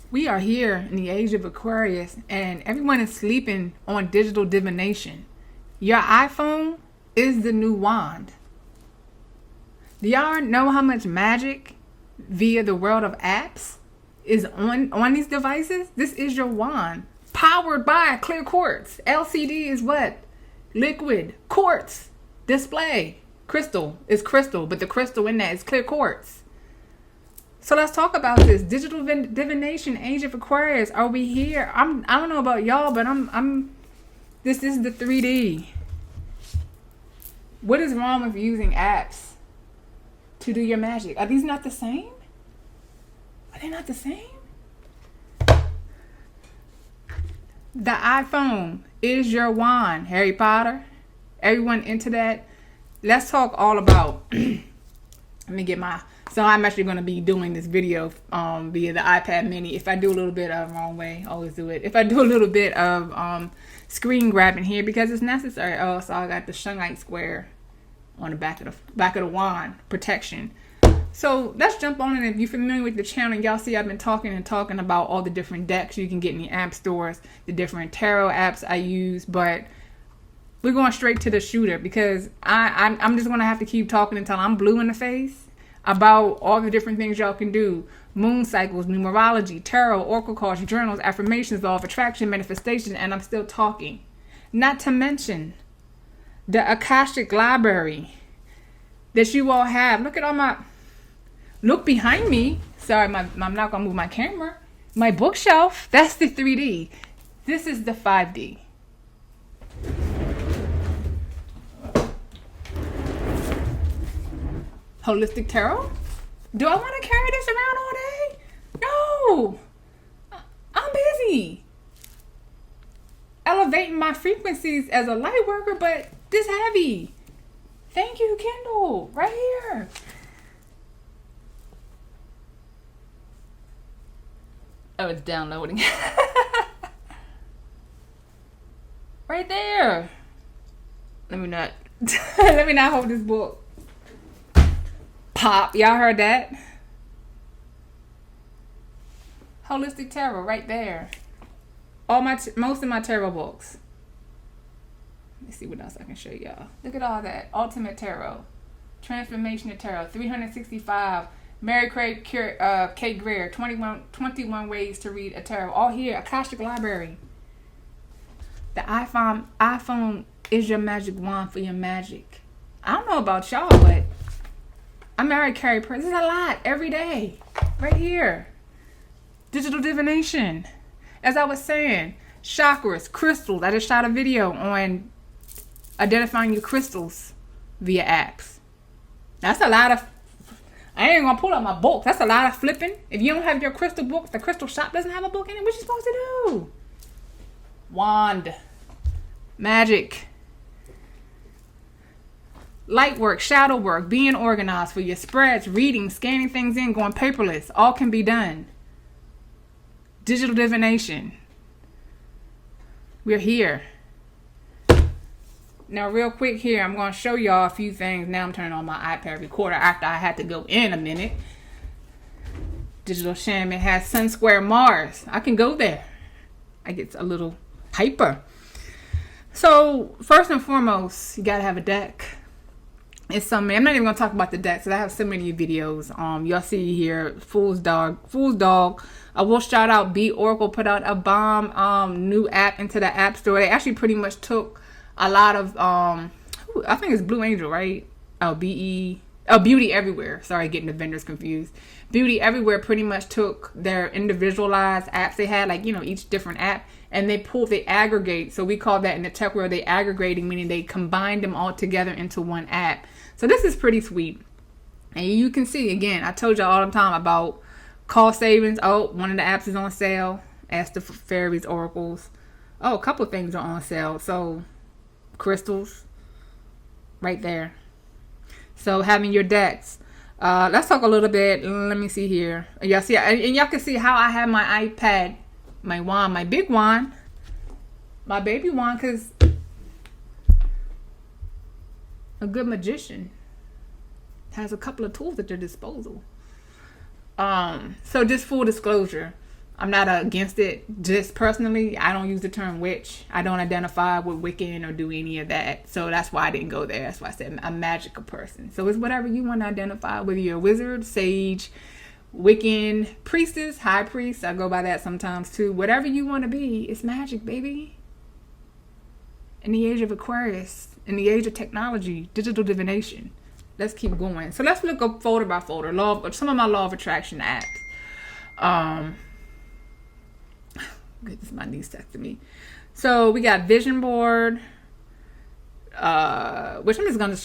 We are here in the age of Aquarius, and everyone is sleeping on digital divination. Your iPhone is the new wand. Do y'all know how much magic via the world of apps is on these devices? This is your wand, powered by clear quartz. LCD is what? Liquid quartz display. Crystal is crystal, but the crystal in that is clear quartz. So let's talk about this digital divination, Age of Aquarius. Are we here? I don't know about y'all, but this is the 3D. What is wrong with using apps to do your magic? Are these not the same? Are they not the same? The iPhone is your wand, Harry Potter. Everyone into that? Let's talk all about. Let me get my. So I'm actually going to be doing this video via the iPad mini. If I do a little bit of wrong way, always do it. If I do a little bit of screen grabbing here because it's necessary. Oh, so I got the shungite square on the back of the wand protection. So let's jump on it. If you're familiar with the channel, y'all see I've been talking about all the different decks you can get in the app stores, the different tarot apps I use, but we're going straight to the shooter because I'm just going to have to keep talking until I'm blue in the face about all the different things y'all can do. Moon cycles, numerology, tarot, oracle cards, journals, affirmations, law of attraction, manifestation, and I'm still talking. Not to mention the Akashic library that you all have. Look at all my... Look behind me. Sorry, I'm not going to move my camera. My bookshelf, that's the 3D. This is the 5D. Holistic tarot? Do I want to carry this around all day? No. I'm busy elevating my frequencies as a light worker, but this heavy. Thank you, Kindle. Right here. Oh, it's downloading. Right there. Let me not hold this book. Pop, y'all heard that? Holistic tarot right there. Most of my tarot books. Let me see what else I can show y'all. Look at all that. Ultimate Tarot, Transformation of Tarot, 365. Mary Craig Kate Greer, 21 ways to read a tarot. All here, Akashic Library. The iPhone is your magic wand for your magic. I don't know about y'all, but I married Carrie Prince. This is a lot every day. Right here. Digital divination. As I was saying, chakras, crystals. I just shot a video on identifying your crystals via apps. That's a lot of... I ain't gonna pull out my book. That's a lot of flipping. If you don't have your crystal book, if the crystal shop doesn't have a book in it, what you supposed to do? Wand. Magic. Light work, shadow work, being organized for your spreads, reading, scanning things in, going paperless. All can be done. Digital divination. We're here. Now, real quick here, I'm going to show y'all a few things. Now I'm turning on my iPad recorder after I had to go in a minute. Digital Shaman has Sun Square Mars. I can go there. I get a little hyper. So, first and foremost, you got to have a deck. It's something. I'm not even gonna talk about the decks because I have so many videos. Y'all see here, Fool's Dog. I will shout out B Oracle put out a bomb new app into the App Store. They actually pretty much took a lot of I think it's Blue Angel, right? Beauty Everywhere. Sorry, getting the vendors confused. Beauty Everywhere pretty much took their individualized apps they had, like each different app, and they aggregate. So we call that in the tech world they aggregating, meaning they combined them all together into one app. So this is pretty sweet. And you can see, again, I told y'all all the time about cost savings. Oh, one of the apps is on sale. Ask the fairies, oracles. Oh, a couple of things are on sale. So crystals right there. So having your decks. Let's talk a little bit. Let me see here. Y'all see, and y'all can see how I have my iPad, my wand, my big wand, my baby wand, because a good magician has a couple of tools at their disposal. So just full disclosure, I'm not against it. Just personally, I don't use the term witch. I don't identify with Wiccan or do any of that. So that's why I didn't go there. That's why I said a magical person. So it's whatever you want to identify, whether you're a wizard, sage, Wiccan, priestess, high priest. I go by that sometimes too. Whatever you want to be, it's magic, baby. In the age of Aquarius, in the age of technology, digital divination. Let's keep going. So let's look up folder by folder. Some of my law of attraction apps. Goodness, my niece texted me. So we got vision board, which I'm just gonna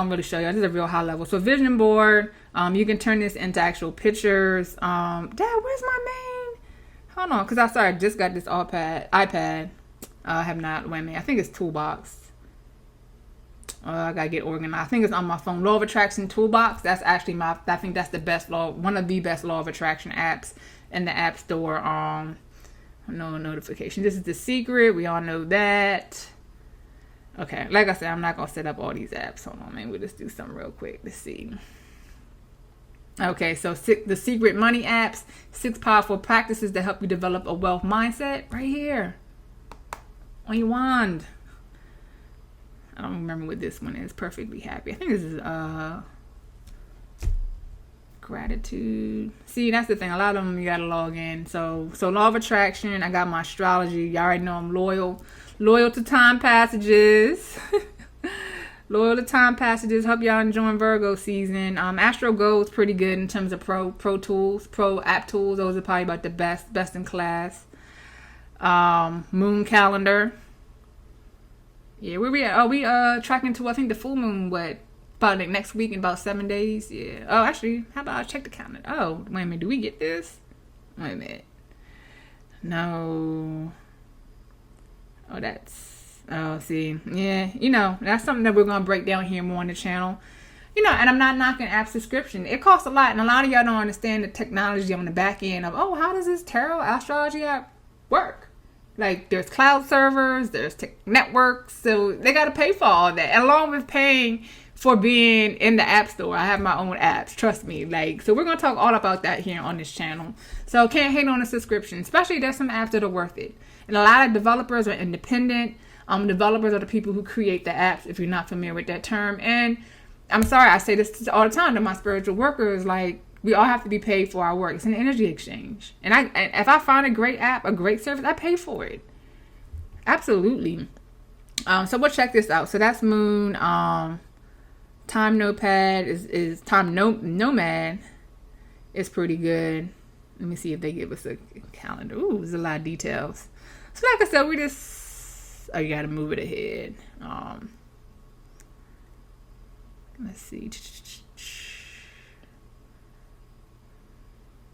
really show you. This is a real high level. So vision board, you can turn this into actual pictures. Dad, where's my main? Hold on, because I just got this iPad. I have not. Wait a minute. I think it's Toolbox. I gotta get organized. I think it's on my phone. Law of Attraction Toolbox. That's actually I think that's the best one of the best law of attraction apps in the App Store. No notification. This is The Secret. We all know that. Okay, like I said, I'm not gonna set up all these apps. Hold on, man. We'll just do something real quick to see. Okay, so The Secret Money Apps. 6 powerful practices to help you develop a wealth mindset. Right here on your wand. I don't remember what this one is. Perfectly Happy. I think this is gratitude. See, that's the thing. A lot of them you gotta log in. So law of attraction. I got my astrology. Y'all already know I'm loyal to time passages. Loyal to time passages. Hope y'all enjoying Virgo season. Astro Go is pretty good in terms of pro tools, pro app tools. Those are probably about the best in class. Moon calendar. Yeah, where we at? Oh, we tracking to I think the full moon. What? About like next week in about 7 days. Yeah. Oh, actually, how about I check the calendar? Oh, wait a minute. Do we get this? Wait a minute. No. Oh, see. Yeah, that's something that we're going to break down here more on the channel. And I'm not knocking app subscription. It costs a lot, and a lot of y'all don't understand the technology on the back end of, how does this tarot astrology app work? Like, there's cloud servers, there's networks, so they got to pay for all that. And along with paying for being in the App Store, I have my own apps, trust me. So we're going to talk all about that here on this channel. So can't hate on a subscription, especially there's some apps that are worth it. And a lot of developers are independent. Developers are the people who create the apps, if you're not familiar with that term. And I'm sorry, I say this all the time to my spiritual workers, like, we all have to be paid for our work. It's an energy exchange. And if I find a great app, a great service, I pay for it. Absolutely. So we'll check this out. So that's Moon. Time Notepad is Time Nomad is pretty good. Let me see if they give us a calendar. Ooh, there's a lot of details. So like I said, we just you gotta move it ahead. Let's see.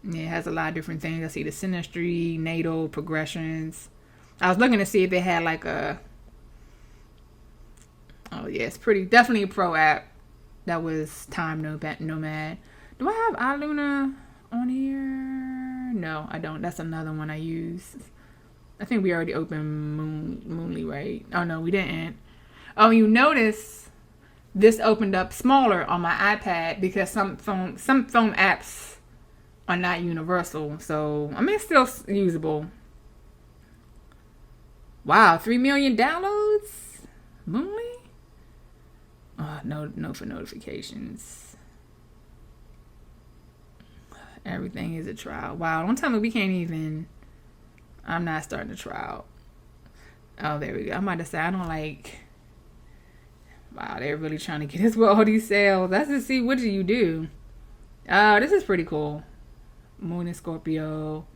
Yeah, it has a lot of different things. I see the synastry, natal, progressions. I was looking to see if they had like a... Oh, yeah, it's definitely a pro app. That was Time Nomad. Do I have iLuna on here? No, I don't. That's another one I use. I think we already opened Moonly, right? Oh, no, we didn't. Oh, you notice this opened up smaller on my iPad because some phone apps are not universal. So, I mean, it's still usable. Wow, 3 million downloads? Moonly? Oh, no for notifications. Everything is a trial. Wow, don't tell me we can't even... I'm not starting a trial. Oh, there we go. I'm about to say, I don't like... Wow, they're really trying to get us with all these sales. Let's just see, what do you do? Oh, this is pretty cool. Moon and Scorpio.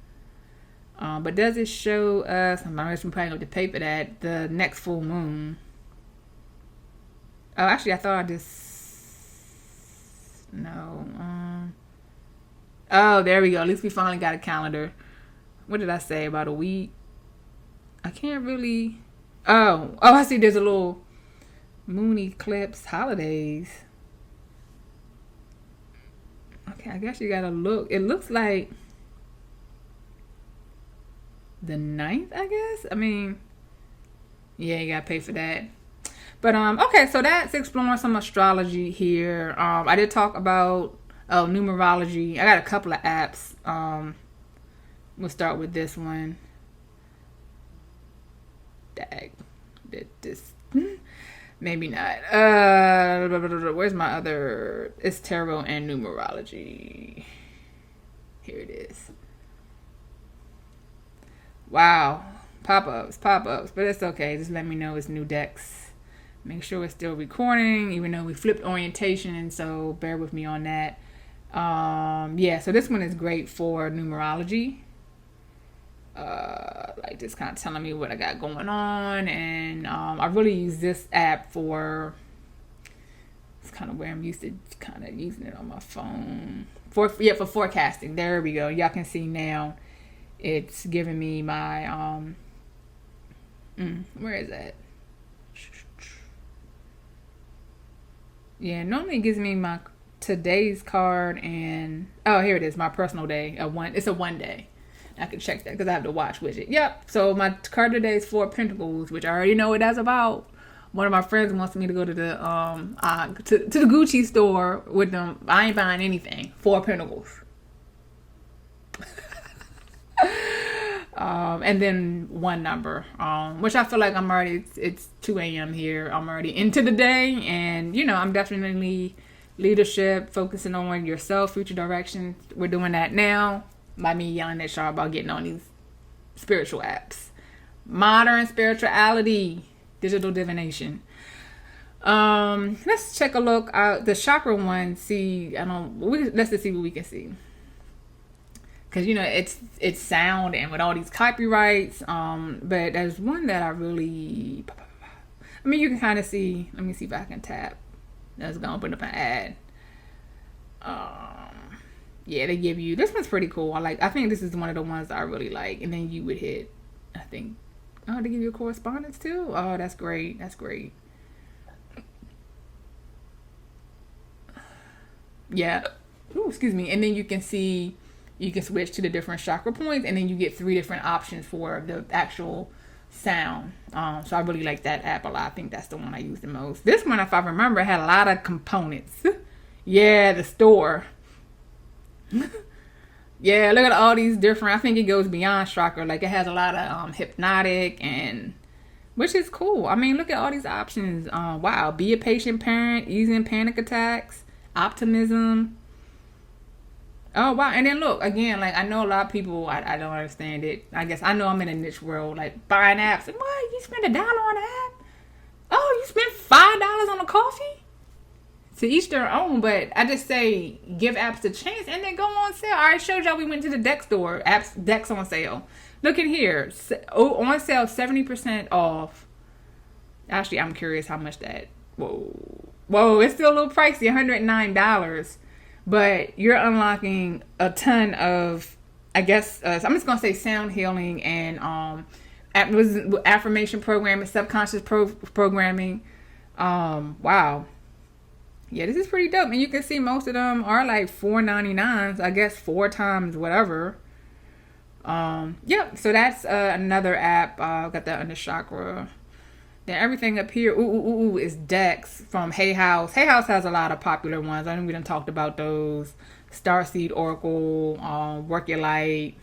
But does it show us, I'm probably going to pay for that, the next full moon? Oh, actually, I thought I just... No. Oh, there we go. At least we finally got a calendar. What did I say? About a week? I can't really... Oh, I see there's a little moon eclipse holidays. Okay, I guess you gotta look. It looks like the 9th, I guess. I mean, yeah, you gotta pay for that. But okay, so that's exploring some astrology here. I did talk about numerology. I got a couple of apps We'll start with this one. Dag. This. Maybe not. Where's my other? It's tarot and numerology. Here it is. Wow. Pop-ups. But it's okay. Just let me know it's new decks. Make sure it's still recording, even though we flipped orientation, so bear with me on that. Yeah, so this one is great for numerology. Like just kind of telling me what I got going on, and I really use this app for, it's kind of where I'm used to kind of using it on my phone for forecasting. There we go. Y'all can see now it's giving me my where is that? Yeah, normally it gives me my today's card, and oh, here it is, my personal day. It's a 1 day. I can check that because I have the watch widget. Yep. So my card today is 4 Pentacles, which I already know what that's about. One of my friends wants me to go to the to the Gucci store with them. I ain't buying anything. 4 Pentacles. And then 1 number, which I feel like I'm already, it's 2 a.m. here. I'm already into the day, and I'm definitely leadership, focusing on yourself, future direction. We're doing that now by me yelling at y'all about getting on these spiritual apps. Modern spirituality, digital divination. Let's check a look at the chakra one. Let's just see what we can see. Because it's sound and with all these copyrights, but there's one that I really, you can kind of see. Let me see if I can tap. That's gonna open up an ad. Yeah, they give you, this one's pretty cool. I think this is one of the ones I really like. And then you would hit, I think, they give you a correspondence too. Oh, that's great. Yeah. Ooh, excuse me. And then you can see. You can switch to the different chakra points, and then you get 3 different options for the actual sound. So I really like that app a lot. I think that's the one I use the most. This one, if I remember, had a lot of components. Yeah, the store. Yeah, look at all these different. I think it goes beyond chakra. Like it has a lot of hypnotic, and which is cool. Look at all these options. Wow, be a patient parent, easing panic attacks, optimism. Oh, wow. And then look, again, I know a lot of people, I don't understand it. I guess I know I'm in a niche world, buying apps. And what? You spend $1 on an app? Oh, you spent $5 on a coffee? To each their own, but I just say give apps a chance and then go on sale. I already showed y'all we went to the deck store. Decks on sale. Look in here. On sale, 70% off. Actually, I'm curious how much that. Whoa, it's still a little pricey, $109. But you're unlocking a ton of, I guess, I'm just going to say sound healing and affirmation programming, subconscious programming. Wow. Yeah, this is pretty dope. And you can see most of them are $4.99. I guess 4 times whatever. Yep. So that's another app. Got that under chakra. Then everything up here, is decks from Hay House. Hay House has a lot of popular ones. I know we done talked about those. Starseed Oracle, Work Your Light,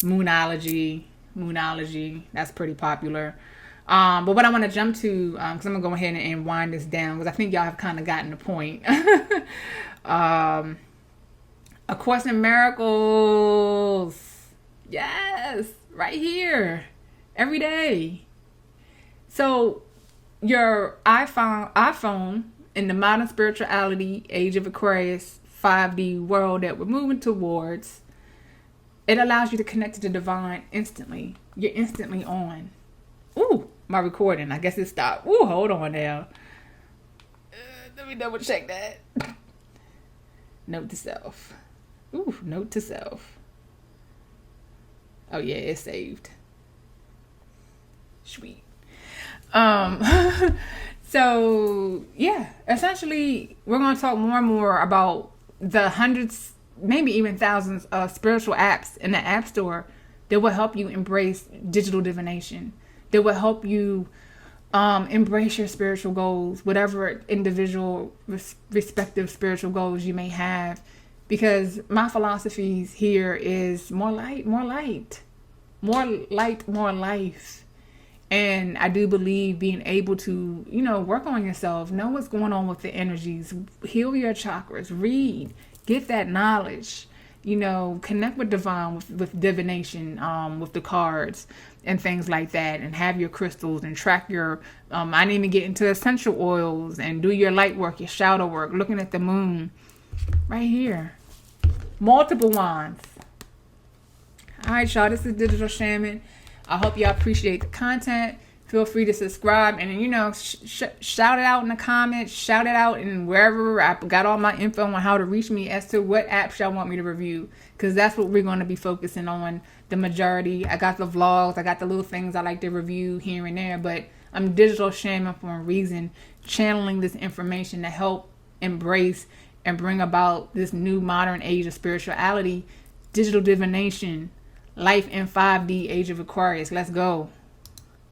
Moonology. That's pretty popular. But what I want to jump to, because I'm going to go ahead and wind this down, because I think y'all have kind of gotten the point. A Course in Miracles. Yes, right here, every day. So your iPhone in the modern spirituality, Age of Aquarius, 5D world that we're moving towards, it allows you to connect to the divine instantly. You're instantly on. Ooh, my recording. I guess it stopped. Ooh, hold on now. Let me double check that. Note to self. Ooh, note to self. Oh yeah, it's saved. Sweet. So yeah, essentially we're going to talk more and more about the hundreds, maybe even thousands of spiritual apps in the App Store that will help you embrace digital divination, that will help you Embrace your spiritual goals, whatever individual respective spiritual goals you may have, because my philosophies here is more light, more light, more light, more life. And I do believe being able to, work on yourself, know what's going on with the energies, heal your chakras, read, get that knowledge, connect with divine, with divination, with the cards and things like that, and have your crystals and track your, I didn't even get into essential oils, and do your light work, your shadow work, looking at the moon right here. Multiple wands. All right, y'all, this is Digital Shaman. I hope y'all appreciate the content. Feel free to subscribe and, shout it out in the comments, shout it out in wherever. I got all my info on how to reach me as to what apps y'all want me to review, because that's what we're going to be focusing on, the majority. I got the vlogs, I got the little things I like to review here and there, but I'm Digital Shaman for a reason, channeling this information to help embrace and bring about this new modern age of spirituality, digital divination, life in 5D, Age of Aquarius. Let's go.